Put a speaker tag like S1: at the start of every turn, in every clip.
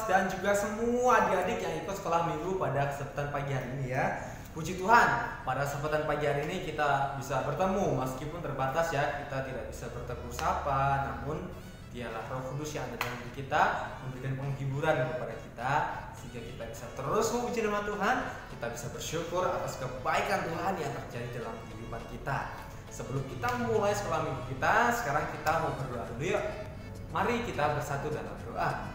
S1: dan juga semua adik-adik yang ikut sekolah minggu pada kesempatan pagi hari ini ya. Puji Tuhan, pada kesempatan pagi hari ini kita bisa bertemu meskipun terbatas ya. Kita tidak bisa bertegur sapa, namun Dialah Roh Kudus yang ada dalam diri kita memberikan penghiburan kepada kita sehingga kita bisa terus memuji nama Tuhan. Kita bisa bersyukur atas kebaikan Tuhan yang terjadi dalam kehidupan kita. Sebelum kita mulai sekolah minggu kita, sekarang kita mau berdoa dulu yuk. Mari kita bersatu dalam doa.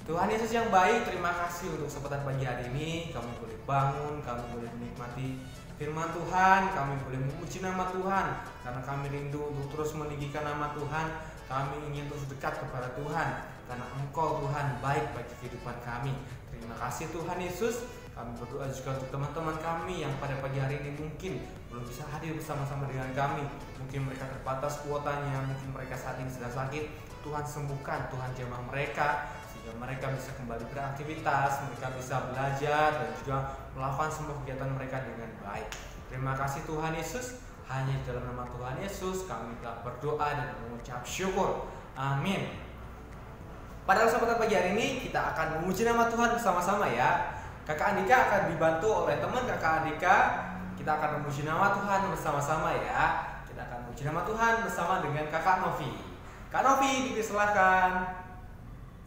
S1: Tuhan Yesus yang baik, terima kasih untuk kesempatan pagi hari ini. Kami boleh bangun, kami boleh menikmati firman Tuhan, kami boleh memuji nama Tuhan. Karena kami rindu untuk terus meninggikan nama Tuhan. Kami ingin terus dekat kepada Tuhan, karena Engkau Tuhan baik bagi kehidupan kami. Terima kasih Tuhan Yesus. Kami berdoa juga untuk teman-teman kami yang pada pagi hari ini mungkin belum bisa hadir bersama-sama dengan kami. Mungkin mereka terbatas kuotanya, mungkin mereka saat ini sedang sakit. Tuhan sembuhkan, Tuhan jamah mereka sehingga mereka bisa kembali beraktivitas, mereka bisa belajar dan juga melakukan semua kegiatan mereka dengan baik. Terima kasih Tuhan Yesus. Hanya dalam nama Tuhan Yesus kami telah berdoa dan mengucap syukur. Amin. Pada kesempatan pagi hari ini kita akan memuji nama Tuhan bersama-sama ya. Kakak Andika akan dibantu oleh teman Kakak Andika. Kita akan memuji nama Tuhan bersama-sama ya. Kita akan memuji nama Tuhan bersama dengan Kakak Novi. Kak Novi, dipersilahkan.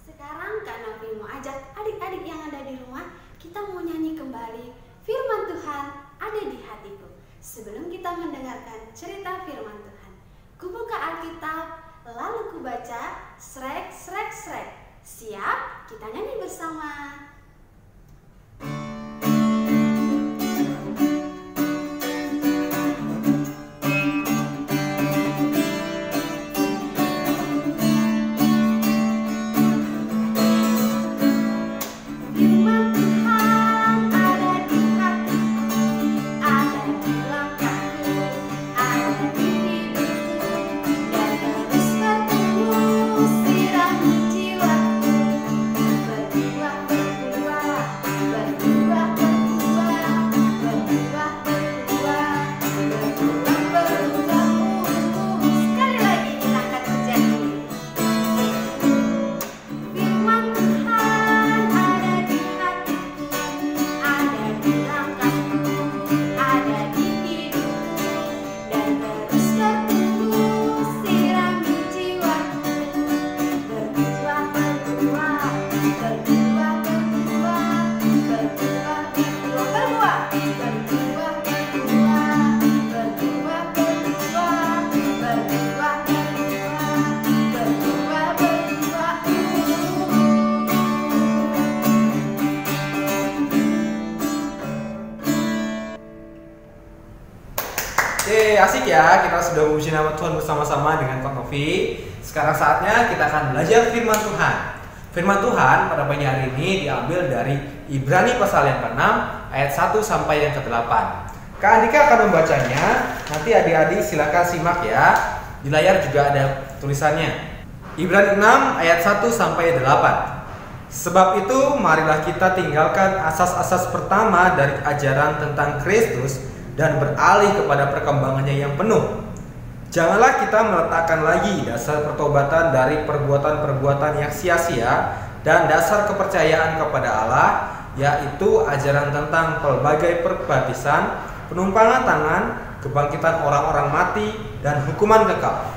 S2: Sekarang Kak Novi mau ajak adik-adik yang ada di rumah, kita mau nyanyi kembali firman Tuhan ada di hatiku. Sebelum kita mendengarkan cerita firman Tuhan, kubuka Alkitab, lalu kubaca, srek, srek, srek. Siap? Kita nyanyi bersama.
S1: Asik ya, kita sudah memuji nama Tuhan bersama-sama dengan Kak Novi. Sekarang saatnya kita akan belajar firman Tuhan. Firman Tuhan pada pagi hari ini diambil dari Ibrani pasal yang ke-6 ayat 1 sampai yang ke-8. Kak Andika akan membacanya. Nanti adik-adik silakan simak ya. Di layar juga ada tulisannya. Ibrani 6 ayat 1 sampai 8. Sebab itu marilah kita tinggalkan asas-asas pertama dari ajaran tentang Kristus dan beralih kepada perkembangannya yang penuh. Janganlah kita meletakkan lagi dasar pertobatan dari perbuatan-perbuatan yang sia-sia dan dasar kepercayaan kepada Allah, yaitu ajaran tentang pelbagai perbaptisan, penumpangan tangan, kebangkitan orang-orang mati, dan hukuman kekal.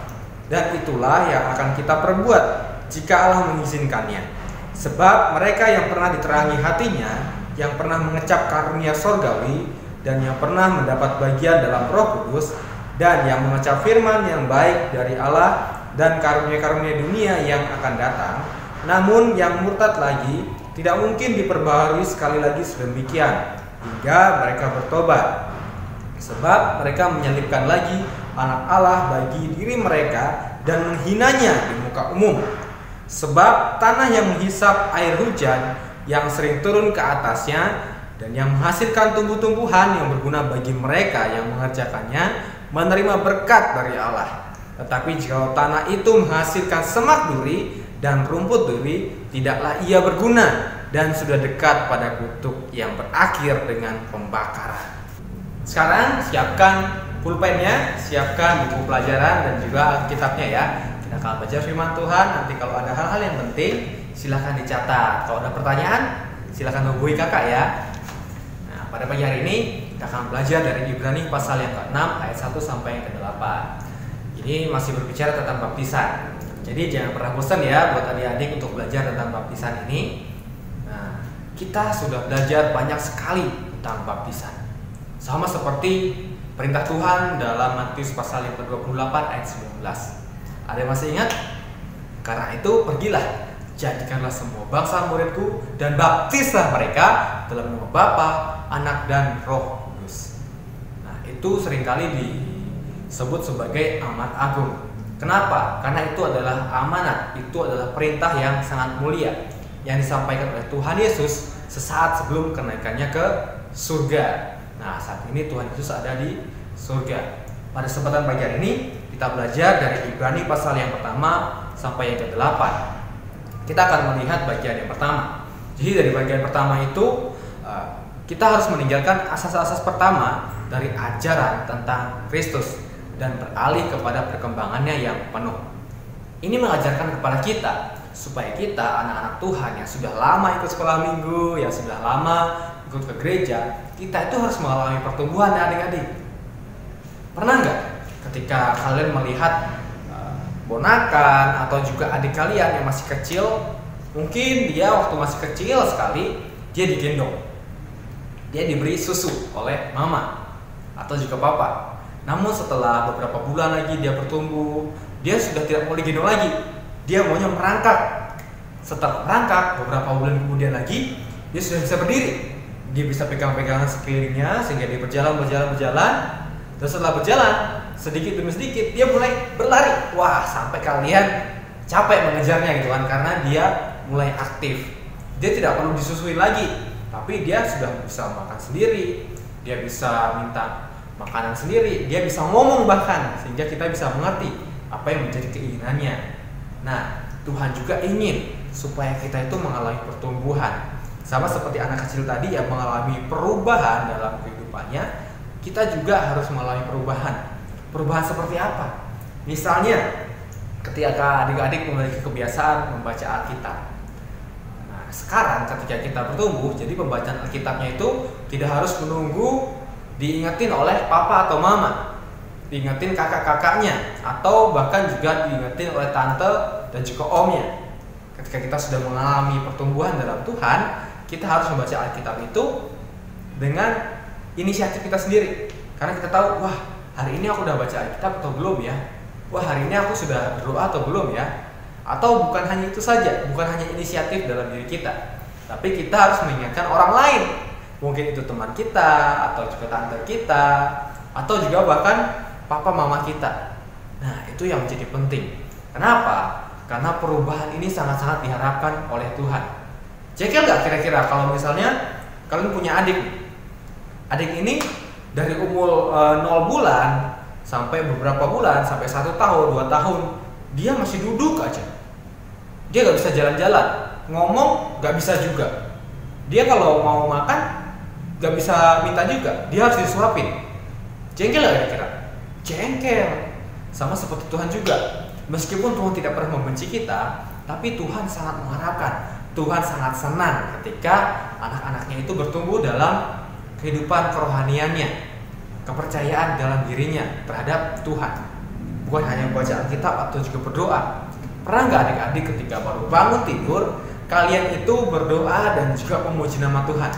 S1: Dan itulah yang akan kita perbuat jika Allah mengizinkannya. Sebab mereka yang pernah diterangi hatinya, yang pernah mengecap karunia sorgawi, dan yang pernah mendapat bagian dalam Roh Kudus, dan yang mengecap firman yang baik dari Allah dan karunia-karunia dunia yang akan datang, namun yang murtad lagi tidak mungkin diperbaharui sekali lagi sedemikian hingga mereka bertobat. Sebab mereka menyalibkan lagi anak Allah bagi diri mereka dan menghinanya di muka umum. Sebab tanah yang menghisap air hujan yang sering turun ke atasnya dan yang menghasilkan tumbuh-tumbuhan yang berguna bagi mereka yang mengerjakannya menerima berkat dari Allah. Tetapi jika tanah itu menghasilkan semak duri dan rumput duri, tidaklah ia berguna dan sudah dekat pada kutuk yang berakhir dengan pembakaran. Sekarang siapkan pulpennya, siapkan buku pelajaran dan juga kitabnya ya. Kita akan baca firman Tuhan. Nanti kalau ada hal-hal yang penting silahkan dicatat. Kalau ada pertanyaan, silahkan hubungi kakak ya. Nah, pada pagi hari ini kita akan belajar dari Ibrani pasal yang ke-6 ayat 1 sampai yang ke-8. Ini masih berbicara tentang baptisan. Jadi jangan pernah bosan ya buat adik-adik untuk belajar tentang baptisan ini. Nah, kita sudah belajar banyak sekali tentang baptisan. Sama seperti perintah Tuhan dalam Matius pasal yang ke-28 ayat 19. Ada yang masih ingat? Karena itu pergilah, jadikanlah semua bangsa muridku dan baptislah mereka dalam nama Bapa, Anak dan Roh Kudus. Nah, itu seringkali disebut sebagai amanat agung. Kenapa? Karena itu adalah amanat, itu adalah perintah yang sangat mulia yang disampaikan oleh Tuhan Yesus sesaat sebelum kenaikannya ke surga. Nah, saat ini Tuhan Yesus ada di surga. Pada kesempatan pagi hari ini kita belajar dari Ibrani pasal yang pertama sampai yang ke-8. Kita akan melihat bagian yang pertama. Jadi dari bagian pertama itu kita harus meninggalkan asas-asas pertama dari ajaran tentang Kristus dan beralih kepada perkembangannya yang penuh. Ini mengajarkan kepada kita supaya kita anak-anak Tuhan yang sudah lama ikut sekolah minggu, yang sudah lama ikut ke gereja, kita itu harus mengalami pertumbuhan ya adik-adik. Pernah nggak ketika kalian melihat ponakan atau juga adik kalian yang masih kecil, mungkin dia waktu masih kecil sekali dia digendong, dia diberi susu oleh mama atau juga papa. Namun setelah beberapa bulan lagi dia bertumbuh, dia sudah tidak mau digendong lagi, dia maunya merangkak. Setelah merangkak, beberapa bulan kemudian lagi dia sudah bisa berdiri, dia bisa pegang-pegangan sekelilingnya sehingga dia berjalan. Dan setelah berjalan sedikit demi sedikit dia mulai berlari. Wah, sampai kalian capek mengejarnya gitu kan, karena dia mulai aktif. Dia tidak perlu disusui lagi, tapi dia sudah bisa makan sendiri, dia bisa minta makanan sendiri, dia bisa ngomong bahkan, sehingga kita bisa mengerti apa yang menjadi keinginannya. Nah, Tuhan juga ingin supaya kita itu mengalami pertumbuhan. Sama seperti anak kecil tadi yang mengalami perubahan dalam kehidupannya, kita juga harus mengalami perubahan. Perubahan seperti apa? Misalnya, ketika adik-adik memiliki kebiasaan membaca Alkitab. Nah, sekarang ketika kita bertumbuh, jadi pembacaan Alkitabnya itu tidak harus menunggu diingetin oleh papa atau mama, diingetin kakak-kakaknya, atau bahkan juga diingetin oleh tante dan juga omnya. Ketika kita sudah mengalami pertumbuhan dalam Tuhan, kita harus membaca Alkitab itu dengan inisiatif kita sendiri. Karena kita tahu, wah, hari ini aku udah baca Alkitab atau belum ya? Wah, hari ini aku sudah berdoa atau belum ya? Atau bukan hanya itu saja, bukan hanya inisiatif dalam diri kita, tapi kita harus mengingatkan orang lain. Mungkin itu teman kita, atau juga tante kita, atau juga bahkan papa mama kita. Nah, itu yang menjadi penting. Kenapa? Karena perubahan ini sangat-sangat diharapkan oleh Tuhan. Jengkel gak kira-kira kalau misalnya kalian punya adik? Adik ini dari umur 0 bulan sampai beberapa bulan, sampai 1 tahun, 2 tahun, dia masih duduk aja. Dia gak bisa jalan-jalan, ngomong gak bisa juga. Dia kalau mau makan gak bisa minta juga, dia harus disuapin. Jengkel gak kira-kira? Jengkel. Sama seperti Tuhan juga. Meskipun Tuhan tidak pernah membenci kita, tapi Tuhan sangat mengharapkan, Tuhan sangat senang ketika anak-anaknya itu bertumbuh dalam kehidupan kerohaniannya, kepercayaan dalam dirinya terhadap Tuhan. Bukan hanya membaca Alkitab atau juga berdoa. Pernah gak adik-adik ketika baru bangun tidur, kalian itu berdoa dan juga memuji nama Tuhan?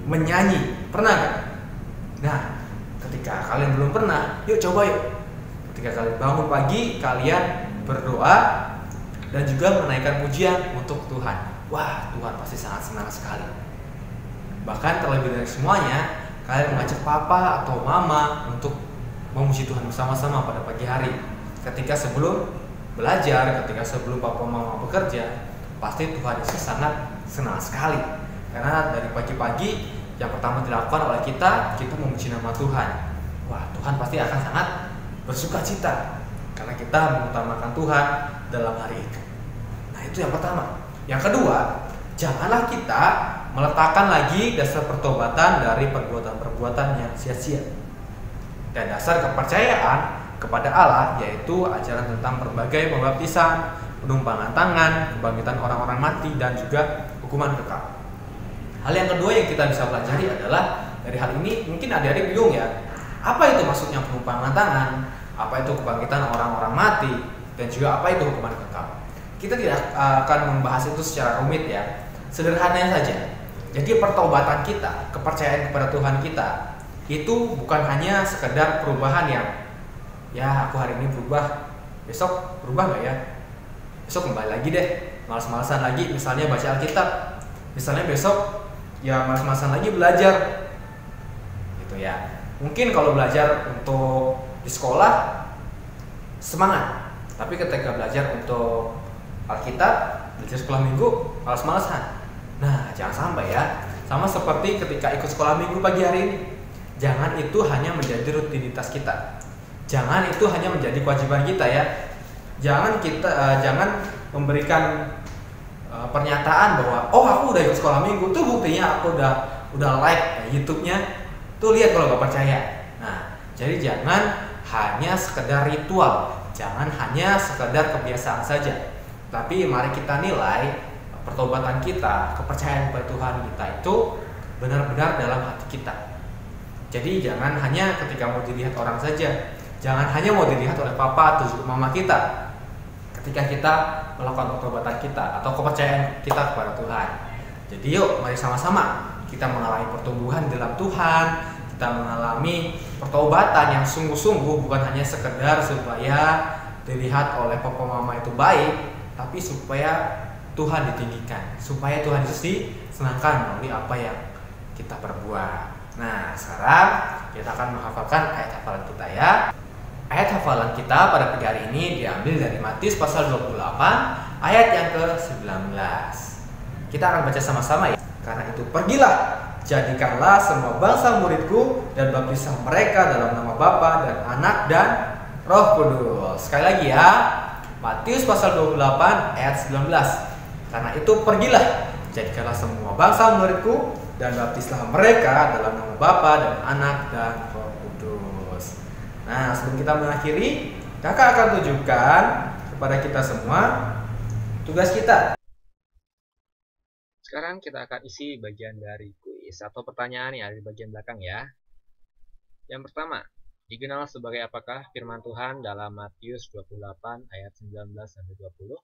S1: Menyanyi, pernah gak? Nah, ketika kalian belum pernah, yuk coba yuk. Ketika kalian bangun pagi, kalian berdoa dan juga menaikkan pujian untuk Tuhan. Wah, Tuhan pasti sangat senang sekali. Bahkan terlebih dari semuanya, kalian mengajak papa atau mama untuk memuji Tuhan bersama-sama pada pagi hari. Ketika sebelum belajar, ketika sebelum papa mama bekerja, pasti Tuhan Yesus sangat senang sekali. Karena dari pagi-pagi yang pertama dilakukan oleh kita memuji nama Tuhan. Wah, Tuhan pasti akan sangat bersuka cita karena kita mengutamakan Tuhan dalam hari itu. Nah, itu yang pertama. Yang kedua, janganlah kita meletakkan lagi dasar pertobatan dari perbuatan-perbuatan yang sia-sia dan dasar kepercayaan kepada Allah, yaitu ajaran tentang berbagai pembaptisan, penumpangan tangan, kebangkitan orang-orang mati, dan juga hukuman kekal. Hal yang kedua yang kita bisa pelajari adalah dari hal ini mungkin adik-adik bingung ya, apa itu maksudnya penumpangan tangan, apa itu kebangkitan orang-orang mati, dan juga apa itu hukuman kekal. Kita tidak akan membahas itu secara rumit ya, sederhana saja. Jadi pertobatan kita, kepercayaan kepada Tuhan kita itu bukan hanya sekedar perubahan yang ya aku hari ini berubah, besok berubah nggak ya, besok kembali lagi deh, malas-malasan lagi misalnya baca Alkitab, misalnya besok ya malas-malasan lagi belajar gitu ya. Mungkin kalau belajar untuk di sekolah semangat, tapi ketika belajar untuk Alkitab, belajar sekolah minggu malas-malasan. Nah, jangan sampai ya, sama seperti ketika ikut sekolah minggu pagi hari ini. Jangan itu hanya menjadi rutinitas kita, jangan itu hanya menjadi kewajiban kita ya. Jangan memberikan pernyataan bahwa oh aku udah ikut sekolah minggu, tuh buktinya aku udah like YouTube-nya, tuh lihat kalau gak percaya. Nah, jadi jangan hanya sekedar ritual, jangan hanya sekedar kebiasaan saja, tapi mari kita nilai pertobatan kita, kepercayaan kepada Tuhan kita itu benar-benar dalam hati kita. Jadi jangan hanya ketika mau dilihat orang saja, jangan hanya mau dilihat oleh papa atau juga mama kita ketika kita melakukan pertobatan kita atau kepercayaan kita kepada Tuhan. Jadi yuk mari sama-sama kita mengalami pertumbuhan dalam Tuhan, kita mengalami pertobatan yang sungguh-sungguh, bukan hanya sekedar supaya dilihat oleh papa mama itu baik, tapi supaya Tuhan ditinggikan, supaya Tuhan Yesus disenangkan melalui apa yang kita perbuat. Nah, sekarang kita akan menghafalkan ayat hafalan kita ya. Ayat hafalan kita pada pagi hari ini diambil dari Matius pasal 28 ayat yang ke-19. Kita akan baca sama-sama ya. Karena itu pergilah, jadikanlah semua bangsa muridku dan baptislah mereka dalam nama Bapa dan Anak dan Roh Kudus. Sekali lagi ya, Matius pasal 28 ayat 19. Karena itu pergilah, jadikanlah semua bangsa muridku dan baptislah mereka dalam nama Bapa dan Anak dan Roh Kudus. Nah, sebelum kita mengakhiri, kakak akan tunjukkan kepada kita semua tugas kita.
S3: Sekarang kita akan isi bagian dari kuis atau pertanyaan yang ada di bagian belakang ya. Yang pertama, dikenal sebagai apakah firman Tuhan dalam Matius 28 ayat 19-20?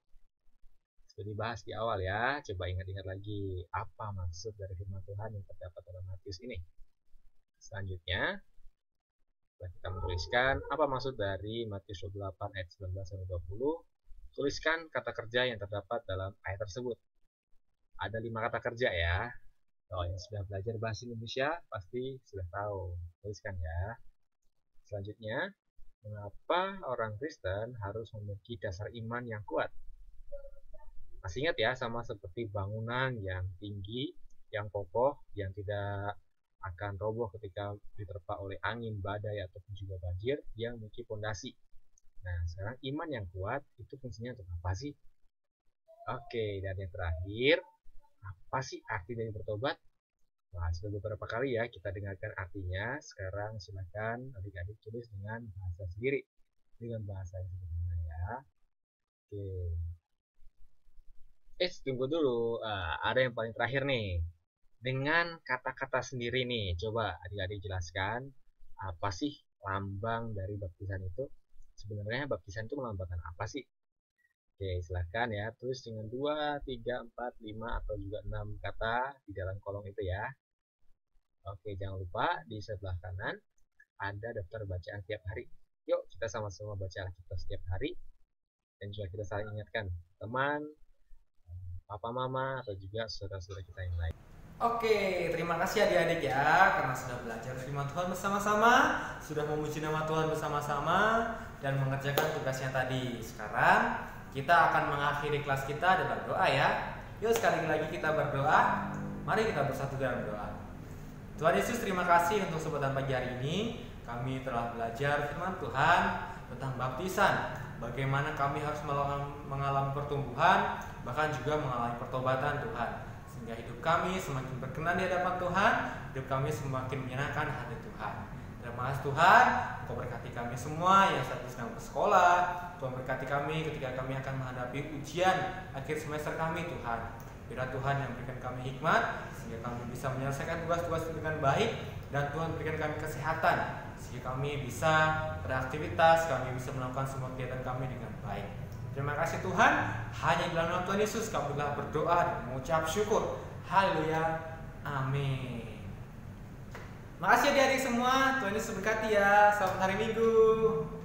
S3: Sudah dibahas di awal ya, coba ingat-ingat lagi apa maksud dari firman Tuhan yang terdapat dalam Matius ini. Selanjutnya, kita menuliskan apa maksud dari Matius 28 ayat 19-20. Tuliskan kata kerja yang terdapat dalam ayat tersebut. Ada 5 kata kerja ya. Oh, yang sudah belajar bahasa Indonesia pasti sudah tahu. Tuliskan ya. Selanjutnya, mengapa orang Kristen harus memiliki dasar iman yang kuat? Masih ingat ya, sama seperti bangunan yang tinggi, yang kokoh, yang tidak akan roboh ketika diterpa oleh angin, badai, ataupun juga banjir, yang memiliki fondasi. Nah, sekarang iman yang kuat itu fungsinya untuk apa sih? Oke, dan yang terakhir, apa sih arti dari bertobat? Nah, sudah beberapa kali ya kita dengarkan artinya. Sekarang silakan adik-adik tulis dengan bahasa sendiri, dengan bahasa yang sederhana ya. Oke. Tunggu dulu. Ada yang paling terakhir nih. Dengan kata-kata sendiri nih, coba adik-adik jelaskan apa sih lambang dari baptisan itu? Sebenarnya baptisan itu melambangkan apa sih? Oke, silakan ya, tulis dengan 2, 3, 4, 5, atau juga 6 kata di dalam kolom itu ya. Oke, jangan lupa di sebelah kanan ada daftar bacaan tiap hari. Yuk, kita sama-sama baca Alkitab setiap hari. Dan juga kita saling ingatkan teman, papa mama, atau juga saudara-saudara kita yang lain.
S1: Oke, terima kasih adik-adik ya, karena sudah belajar firman Tuhan bersama-sama, sudah memuji nama Tuhan bersama-sama, dan mengerjakan tugasnya tadi. Sekarang kita akan mengakhiri kelas kita dalam doa ya. Yuk sekali lagi kita berdoa. Mari kita bersatu dalam doa. Tuhan Yesus, terima kasih untuk kesempatan pagi hari ini. Kami telah belajar firman Tuhan tentang baptisan. Bagaimana kami harus mengalami pertumbuhan, bahkan juga mengalami pertobatan Tuhan. Sehingga hidup kami semakin berkenan di hadapan Tuhan, hidup kami semakin menyenangkan hati Tuhan. Terima kasih Tuhan, Engkau berkati kami semua yang saat ini sedang bersekolah. Tuhan berkati kami ketika kami akan menghadapi ujian akhir semester kami Tuhan. Biar Tuhan yang berikan kami hikmat sehingga kami bisa menyelesaikan tugas-tugas dengan baik, dan Tuhan berikan kami kesehatan sehingga kami bisa beraktivitas, kami bisa melakukan semua kegiatan kami dengan baik. Terima kasih Tuhan, hanya di dalam nama Tuhan Yesus kami telah berdoa dan mengucap syukur. Haleluya, amin. Makasih adik-adik semua, Tuhan Yesus berkati ya. Selamat hari Minggu.